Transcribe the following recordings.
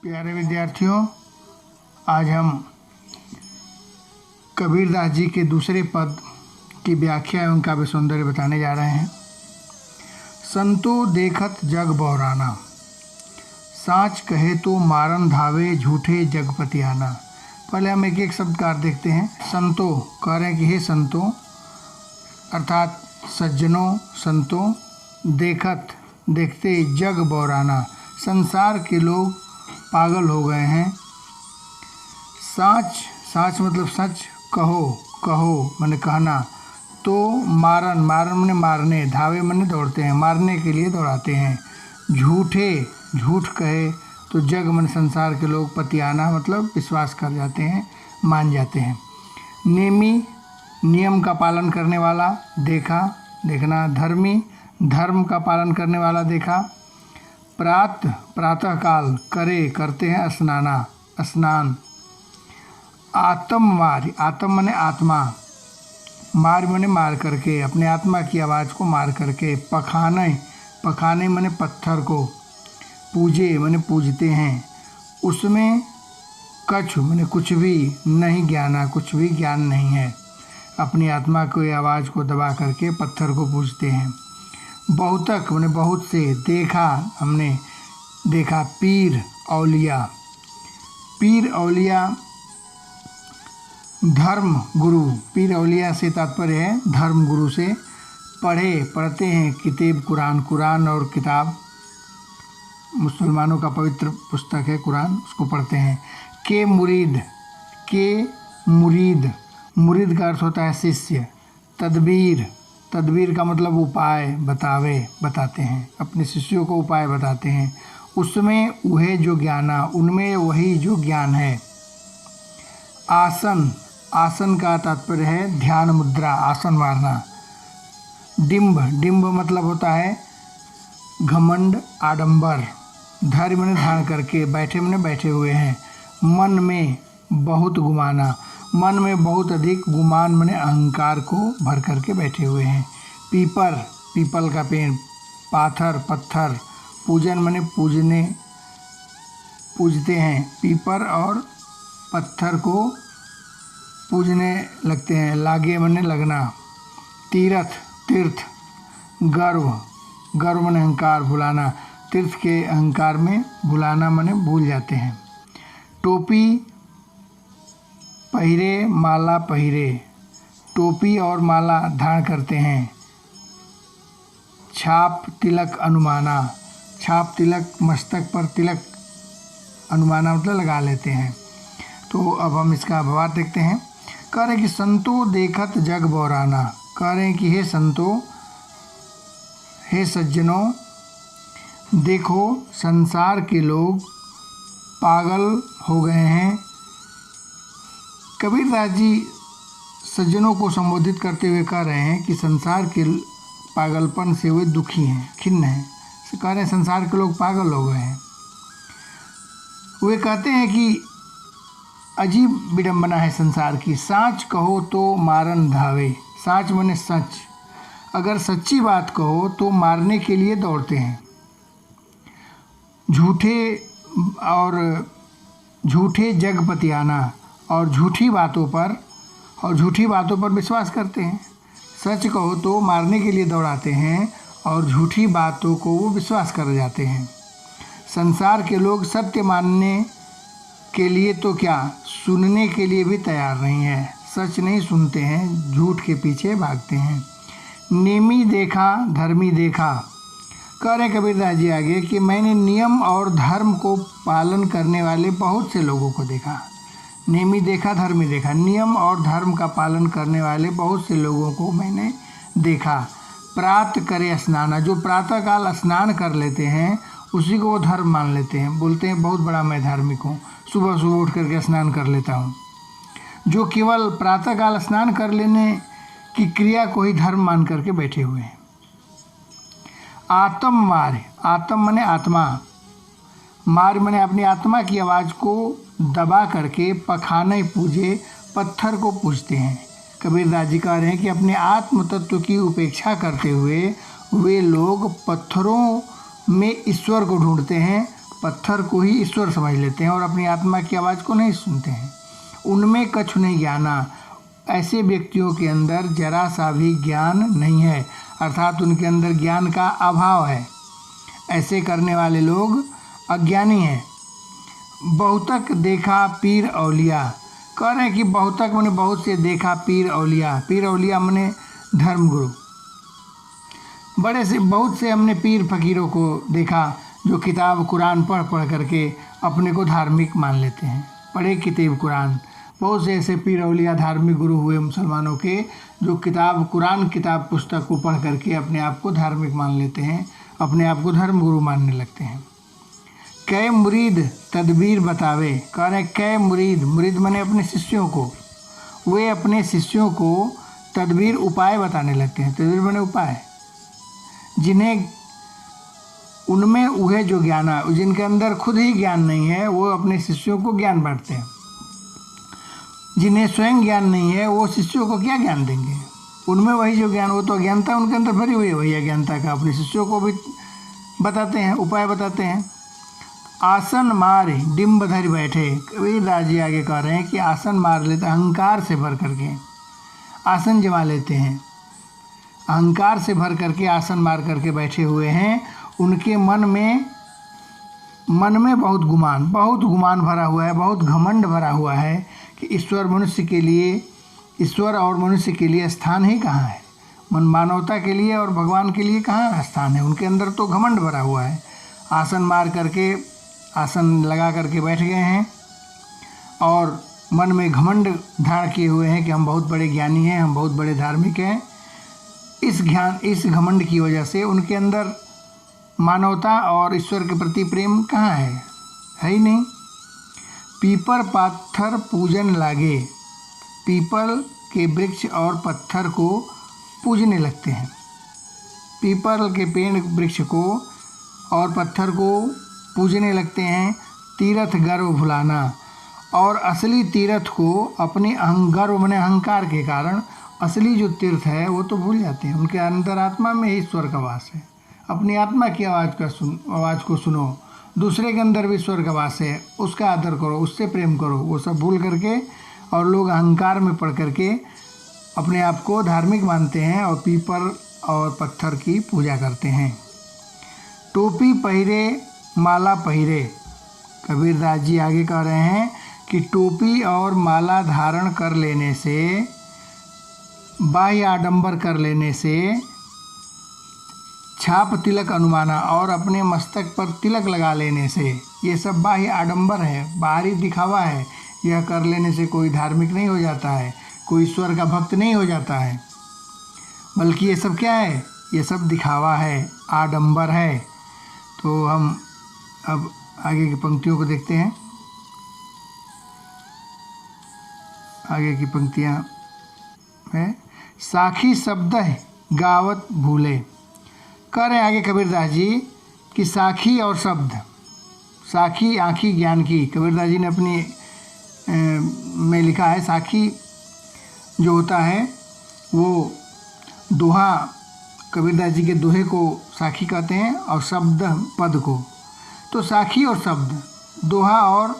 प्यारे विद्यार्थियों, आज हम कबीरदास जी के दूसरे पद की व्याख्या एवं काव्य सौंदर्य बताने जा रहे हैं। संतो देखत जग बौराना, साँच कहे तो मारन धावे झूठे जगपतियाना। पहले हम एक एक शब्द का अर्थ देखते हैं। संतो कह रहे हैं कि हे संतों अर्थात सज्जनों, संतों, देखत देखते जग बौराना, संसार के लोग पागल हो गए हैं। साँच मतलब सच, कहो माने कहना, तो मारन माने मारने, धावे माने दौड़ते हैं, मारने के लिए दौड़ाते हैं। झूठ कहे तो जग माने संसार के लोग, पतियाना मतलब विश्वास कर जाते हैं, मान जाते हैं। नेमी नियम का पालन करने वाला, देखना। धर्मी धर्म का पालन करने वाला देखा। प्रातः काल करते हैं स्नान। आत्म माने आत्मा, मार माने मार करके, अपने आत्मा की आवाज़ को मार करके। पखाने माने पत्थर को। पूजे माने पूजते हैं। उसमें कछु माने कुछ भी नहीं ज्ञाना, कुछ भी ज्ञान नहीं है। अपनी आत्मा की आवाज़ को दबा करके पत्थर को पूजते हैं। बहुतक माने बहुत से। हमने देखा। पीर औलिया धर्म गुरु, पीर औलिया से तात्पर्य है धर्म गुरु से। पढ़ते हैं किताब कुरान और किताब, मुसलमानों का पवित्र पुस्तक है कुरान, उसको पढ़ते हैं। के मुरीद का अर्थ होता है शिष्य। तदबीर का मतलब उपाय बताते हैं, अपने शिष्यों को उपाय बताते हैं। उसमें वह जो ज्ञाना, उनमें वही जो ज्ञान है। आसन का तात्पर्य है ध्यान मुद्रा, आसन मारना। डिंब मतलब होता है घमंड, आडंबर। धैर्य माने धारण करके, बैठे माने बैठे हुए हैं। मन में बहुत गुमाना, मन में बहुत अधिक, गुमान माने अहंकार को भर करके बैठे हुए हैं। पीपल का पेड़। पत्थर। पूजन माने पूजते हैं। पीपर और पत्थर को पूजने लगते हैं। लागे माने लगना। तीर्थ। गर्व माने अहंकार, भुलाना। तीर्थ के अहंकार में भुलाना माने भूल जाते हैं। टोपी पहिरे, माला पहिरे, टोपी और माला धारण करते हैं। छाप तिलक अनुमाना, छाप तिलक मस्तक पर तिलक अनुमाना मतलब लगा लेते हैं। तो अब हम इसका भावार्थ देखते हैं। कह रहे हैं कि संतो देखत जग बौराना, कह रहे हैं कि हे संतो, हे सज्जनों, देखो संसार के लोग पागल हो गए हैं। कबीरदास जी सज्जनों को संबोधित करते हुए कह रहे हैं कि संसार के पागलपन से वे दुखी हैं, खिन्न हैं। कह रहे हैं संसार के लोग पागल हो गए हैं। वे कहते हैं कि अजीब विडंबना है संसार की। साँच कहो तो मारन धावे, साँच माने सच, अगर सच्ची बात कहो तो मारने के लिए दौड़ते हैं। झूठे जगपतियाना, और झूठी बातों पर विश्वास करते हैं। सच कहो तो मारने के लिए दौड़ाते हैं और झूठी बातों को वो विश्वास कर जाते हैं। संसार के लोग सत्य मानने के लिए तो क्या, सुनने के लिए भी तैयार नहीं है। सच नहीं सुनते हैं, झूठ के पीछे भागते हैं। नेमी देखा, धर्मी देखा। कह रहे कबीरदास जी आगे कि मैंने नियम और धर्म को पालन करने वाले बहुत से लोगों को देखा। नेमी देखा, धर्मी देखा। नियम और धर्म का पालन करने वाले बहुत से लोगों को मैंने देखा। प्रात करे स्नाना, जो प्रातःकाल स्नान कर लेते हैं उसी को वो धर्म मान लेते हैं, बोलते हैं बहुत बड़ा मैं धार्मिक हूँ, सुबह उठ करके स्नान कर लेता हूँ। जो केवल प्रातःकाल स्नान कर लेने की क्रिया को ही धर्म मान करके बैठे हुए हैं। आत्म माने आत्मा, मार माने अपनी आत्मा की आवाज़ को दबा करके। पखाने पूजे, पत्थर को पूजते हैं। कबीरदास जी कह रहे हैं कि अपने आत्म तत्व की उपेक्षा करते हुए वे लोग पत्थरों में ईश्वर को ढूंढते हैं, पत्थर को ही ईश्वर समझ लेते हैं और अपनी आत्मा की आवाज़ को नहीं सुनते हैं। उनमें कछु नहीं ज्ञाना, ऐसे व्यक्तियों के अंदर जरा सा भी ज्ञान नहीं है, अर्थात उनके अंदर ज्ञान का अभाव है। ऐसे करने वाले लोग अज्ञानी हैं। बहुतक देखा पीर औलिया, कह रहे हैं कि बहुतक मैंने बहुत से देखा पीर औलिया, पीर औलिया मैंने धर्मगुरु, बड़े से बहुत से हमने पीर फकीरों को देखा जो किताब कुरान पढ़ पढ़ करके अपने को धार्मिक मान लेते हैं। पढ़े किताब कुरान, बहुत से ऐसे पीर औलिया धार्मिक गुरु हुए मुसलमानों के जो किताब कुरान किताब पुस्तक को पढ़ करके अपने आप को धार्मिक मान लेते हैं, अपने आप को धर्म गुरु मानने लगते हैं। कै मुरीद तदबीर बतावे, कह रहे कै मुरीद, मुरीद माने अपने शिष्यों को, वे अपने शिष्यों को तदबीर उपाय बताने लगते हैं। तदबीर माने उपाय, जिन्हें उनमें वह जो ज्ञान, जिनके अंदर खुद ही ज्ञान नहीं है वो अपने शिष्यों को ज्ञान बांटते हैं। जिन्हें स्वयं ज्ञान नहीं है वो शिष्यों को क्या ज्ञान देंगे। उनमें वही जो ज्ञान, वो तो अज्ञानता उनके अंदर भरी हुई है, वही अज्ञानता का अपने शिष्यों को भी बताते हैं, उपाय बताते हैं। आसन मार डिम्ब धर बैठे, कबीरदास जी आगे कह रहे हैं कि आसन मार लेते, अहंकार से भर करके आसन जमा लेते हैं, अहंकार से भर करके आसन मार करके बैठे हुए हैं। उनके मन में बहुत गुमान भरा हुआ है, बहुत घमंड भरा हुआ है कि ईश्वर और मनुष्य के लिए स्थान ही कहाँ है, मानवता के लिए और भगवान के लिए कहाँ स्थान है। उनके अंदर तो घमंड भरा हुआ है। आसन मार करके, आसन लगा करके बैठ गए हैं और मन में घमंड धारण किए हुए हैं कि हम बहुत बड़े ज्ञानी हैं, हम बहुत बड़े धार्मिक हैं। इस घमंड की वजह से उनके अंदर मानवता और ईश्वर के प्रति प्रेम कहाँ है ही नहीं। पीपर पत्थर पूजन लागे, पीपल के वृक्ष और पत्थर को पूजने लगते हैं। पीपल के पेड़ वृक्ष को और पत्थर को पूजने लगते हैं। तीर्थ गर्व भुलाना, और असली तीर्थ को अपने गर्व माने अहंकार के कारण असली जो तीर्थ है वो तो भूल जाते हैं। उनके अंदर आत्मा में ईश्वर का वास है। अपनी आत्मा की आवाज़ को सुनो। दूसरे के अंदर भी ईश्वर का वास है, उसका आदर करो, उससे प्रेम करो, वो सब भूल करके और लोग अहंकार में पड़ करके अपने आप को धार्मिक मानते हैं और पीपल और पत्थर की पूजा करते हैं। टोपी पहिरे माला पहिरे, कबीरदास जी आगे कह रहे हैं कि टोपी और माला धारण कर लेने से, बाह्य आडंबर कर लेने से, छाप तिलक अनुमाना, और अपने मस्तक पर तिलक लगा लेने से, ये सब बाह्य आडंबर है, बाहरी दिखावा है। यह कर लेने से कोई धार्मिक नहीं हो जाता है, कोई ईश्वर का भक्त नहीं हो जाता है, बल्कि ये सब क्या है, ये सब दिखावा है, आडंबर है। तो हम अब आगे की पंक्तियों को देखते हैं। आगे की पंक्तियाँ है, साखी शब्द गावत भूले, कह रहे हैं आगे कबीरदास जी कि साखी और शब्द, साखी आँखी ज्ञान की, कबीरदास जी ने अपनी में लिखा है साखी जो होता है वो दोहा, कबीरदास जी के दोहे को साखी कहते हैं और शब्द पद को। तो साखी और शब्द, दोहा और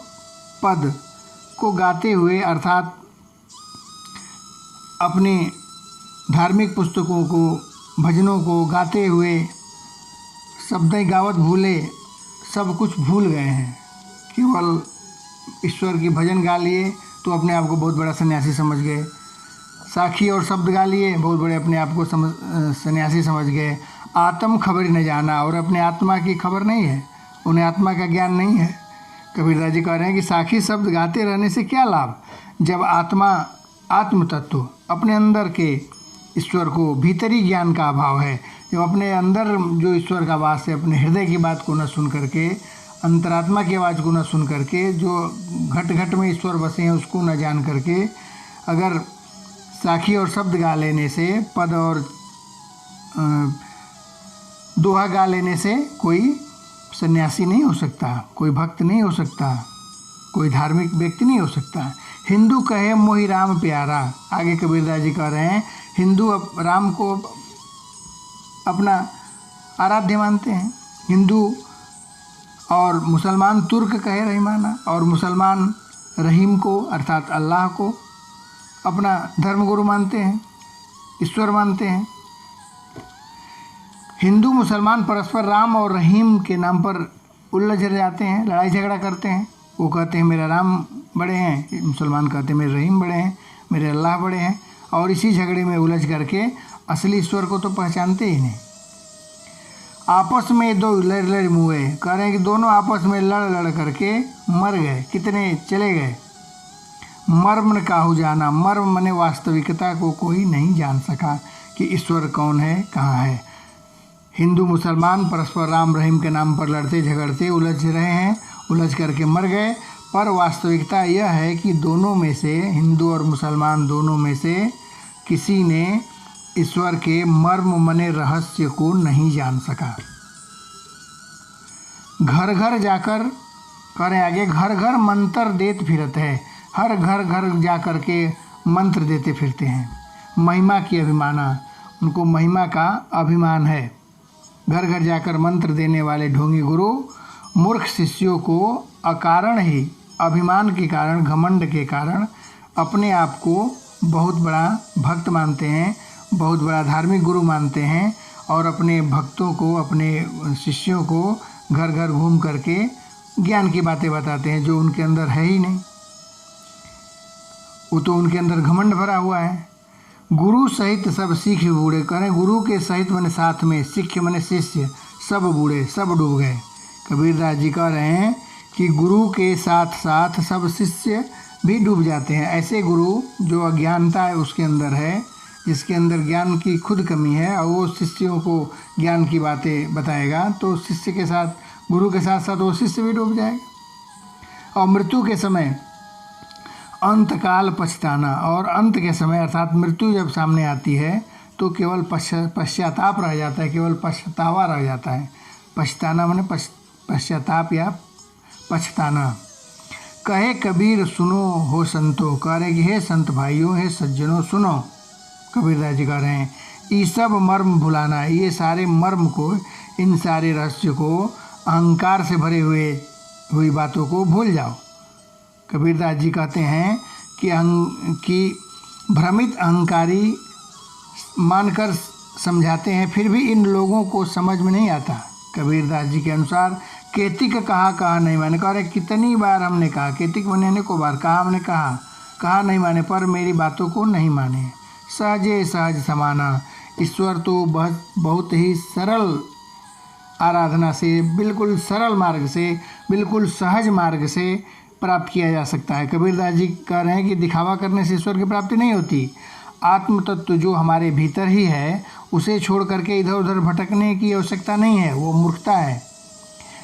पद को गाते हुए, अर्थात अपने धार्मिक पुस्तकों को, भजनों को गाते हुए, शब्द गावत भूले, सब कुछ भूल गए हैं। केवल ईश्वर की भजन गा लिए तो अपने आप को बहुत बड़ा सन्यासी समझ गए, साखी और शब्द गा लिए बहुत बड़े अपने आप को सन्यासी समझ गए। आत्म खबर न जाना, और अपने आत्मा की खबर नहीं है, उन्हें आत्मा का ज्ञान नहीं है। कबीरदास जी कह रहे हैं कि साखी शब्द गाते रहने से क्या लाभ, जब आत्म तत्व अपने अंदर के ईश्वर को, भीतरी ज्ञान का अभाव है, जब अपने अंदर जो ईश्वर का वास है, अपने हृदय की बात को न सुन करके, अंतरात्मा की आवाज़ को न सुन करके, जो घट घट में ईश्वर बसे हैं उसको न जान करके, अगर साखी और शब्द गा लेने से, पद और दोहा गा लेने से कोई सन्यासी नहीं हो सकता, कोई भक्त नहीं हो सकता, कोई धार्मिक व्यक्ति नहीं हो सकता। हिंदू कहे मोहि राम प्यारा, आगे कबीरदास जी कह रहे हैं हिंदू राम को अपना आराध्य मानते हैं। हिंदू और मुसलमान तुर्क कहे रहीमाना, और मुसलमान रहीम को अर्थात अल्लाह को अपना धर्मगुरु मानते हैं, ईश्वर मानते हैं। हिंदू मुसलमान परस्पर राम और रहीम के नाम पर उलझ जाते हैं, लड़ाई झगड़ा करते हैं। वो कहते हैं मेरा राम बड़े हैं, मुसलमान कहते हैं मेरे रहीम बड़े हैं, मेरे अल्लाह बड़े हैं, और इसी झगड़े में उलझ करके असली ईश्वर को तो पहचानते ही नहीं। आपस में दो लड़ मुए, कह रहे हैं कि दोनों आपस में लड़ करके मर गए, कितने चले गए। मर्म न काहू जाना, मर्म मने वास्तविकता को कोई नहीं जान सका कि ईश्वर कौन है, कहाँ है। हिंदू मुसलमान परस्पर राम रहीम के नाम पर लड़ते झगड़ते उलझ रहे हैं, उलझ करके मर गए। पर वास्तविकता यह है कि दोनों में से, हिंदू और मुसलमान दोनों में से किसी ने ईश्वर के मर्म मने रहस्य को नहीं जान सका। घर घर जाकर, करें आगे, घर घर मंत्र देत फिरत है, हर घर घर जा कर के मंत्र देते फिरते हैं। महिमा की अभिमाना, उनको महिमा का अभिमान है। घर घर जाकर मंत्र देने वाले ढोंगी गुरु मूर्ख शिष्यों को अकारण ही, अभिमान के कारण, घमंड के कारण अपने आप को बहुत बड़ा भक्त मानते हैं, बहुत बड़ा धार्मिक गुरु मानते हैं, और अपने भक्तों को, अपने शिष्यों को घर घर घूम करके ज्ञान की बातें बताते हैं जो उनके अंदर है ही नहीं। वो तो उनके अंदर घमंड भरा हुआ है। गुरु सहित सब सिख बूढ़े, करें गुरु के सहित मैंने साथ में, सिख मैंने शिष्य, सब बूढ़े, सब डूब गए। कबीरदास जी कह रहे हैं कि गुरु के साथ साथ सब शिष्य भी डूब जाते हैं। ऐसे गुरु जो अज्ञानता है उसके अंदर है, जिसके अंदर ज्ञान की खुद कमी है, और वो शिष्यों को ज्ञान की बातें बताएगा तो शिष्य के साथ, गुरु के साथ साथ वो शिष्य भी डूब जाएगा। और मृत्यु के समय अंतकाल पछताना, और अंत के समय अर्थात मृत्यु जब सामने आती है तो केवल पश्चाताप रह जाता है, केवल पछतावा रह जाता है। पछताना माने पश्चाताप या पछताना। कहे कबीर सुनो हो संतो, कह रहे कि हे संत भाइयों, हे सज्जनों सुनो। कबीरदास जी कह रहे हैं ये सब मर्म भुलाना, ये सारे मर्म को, इन सारे रहस्य को, अहंकार से भरे हुई बातों को भूल जाओ। कबीरदास जी कहते हैं कि भ्रमित अहंकारी मानकर समझाते हैं, फिर भी इन लोगों को समझ में नहीं आता। कबीरदास जी के अनुसार केतिक कहा नहीं माने, कह रहे कितनी बार हमने कहा, केतिक माने को बार कहा हमने, कहा नहीं माने, पर मेरी बातों को नहीं माने। सहजे सहज समाना, ईश्वर तो बहुत ही सरल आराधना से, बिल्कुल सरल मार्ग से, बिल्कुल सहज मार्ग से प्राप्त किया जा सकता है। कबीरदास जी कह रहे हैं कि दिखावा करने से ईश्वर की प्राप्ति नहीं होती। आत्म तत्व जो हमारे भीतर ही है उसे छोड़ करके इधर उधर भटकने की आवश्यकता नहीं है, वो मूर्खता है।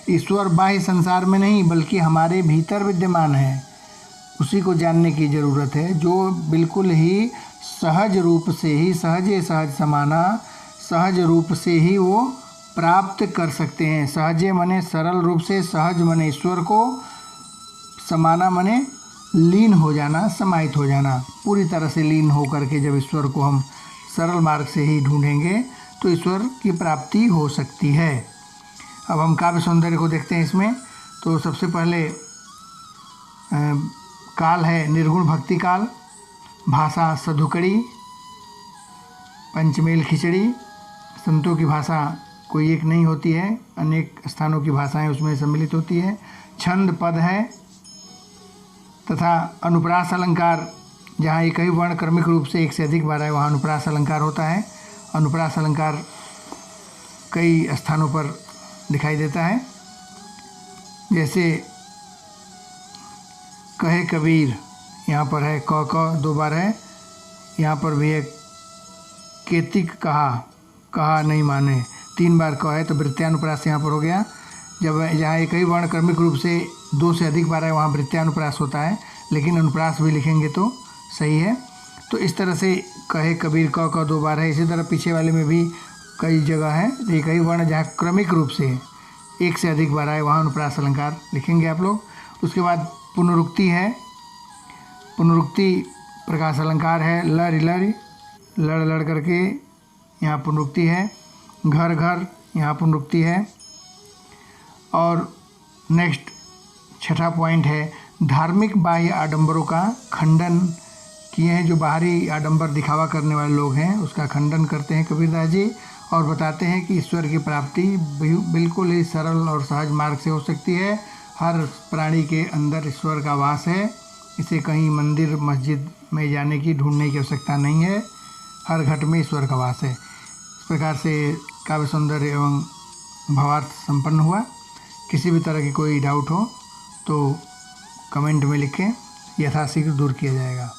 ईश्वर बाह्य संसार में नहीं बल्कि हमारे भीतर विद्यमान है, उसी को जानने की ज़रूरत है, जो बिल्कुल ही सहज रूप से ही, सहजे सहज समाना, सहज रूप से ही वो प्राप्त कर सकते हैं। सहजे मने सरल रूप से, सहज मने ईश्वर को, समाना मने लीन हो जाना, समाहित हो जाना। पूरी तरह से लीन हो करके जब ईश्वर को हम सरल मार्ग से ही ढूंढेंगे तो ईश्वर की प्राप्ति हो सकती है। अब हम काव्य सौंदर्य को देखते हैं इसमें। तो सबसे पहले काल है निर्गुण भक्ति काल, भाषा सधुकड़ी, पंचमेल खिचड़ी। संतों की भाषा कोई एक नहीं होती है, अनेक स्थानों की भाषाएं उसमें सम्मिलित होती है। छंद पद है तथा अनुप्रास अलंकार, जहाँ एक ही वर्ण क्रमिक रूप से एक से अधिक बार है वहाँ अनुप्रास अलंकार होता है। अनुप्रास अलंकार कई स्थानों पर दिखाई देता है, जैसे कहे कबीर, यहाँ पर है क 2 बार है, यहाँ पर भी है केतिक कहा नहीं माने 3 बार क है, तो वृत्त्यानुप्रास यहाँ पर हो गया। जब जहाँ एक ही वर्ण क्रमिक रूप से 2 से अधिक बार है वहाँ वृत्त्यानुप्रास होता है, लेकिन अनुप्रास भी लिखेंगे तो सही है। तो इस तरह से कहे कबीर क 2 बार है। इसी तरह पीछे वाले में भी कई जगह है, एक ही वर्ण जहाँ क्रमिक रूप से 1 से अधिक बार आए वहाँ अनुप्रास अलंकार लिखेंगे आप लोग। उसके बाद पुनरुक्ति है, पुनरुक्ति प्रकाश अलंकार है। लड़ लड़ करके यहाँ पुनरुक्ति है। घर घर यहाँ पुनरुक्ति है। और नेक्स्ट छठा पॉइंट है धार्मिक बाह्य आडंबरों का खंडन किए हैं। जो बाहरी आडंबर दिखावा करने वाले लोग हैं उसका खंडन करते हैं कबीरदास जी और बताते हैं कि ईश्वर की प्राप्ति बिल्कुल ही सरल और सहज मार्ग से हो सकती है। हर प्राणी के अंदर ईश्वर का वास है, इसे कहीं मंदिर मस्जिद में जाने की ढूंढने की आवश्यकता नहीं है, हर घट में ईश्वर का वास है। इस प्रकार से काव्य सौंदर्य एवं भावार्थ संपन्न हुआ। किसी भी तरह की कोई डाउट हो तो कमेंट में लिखें, यथाशीघ्र दूर किया जाएगा।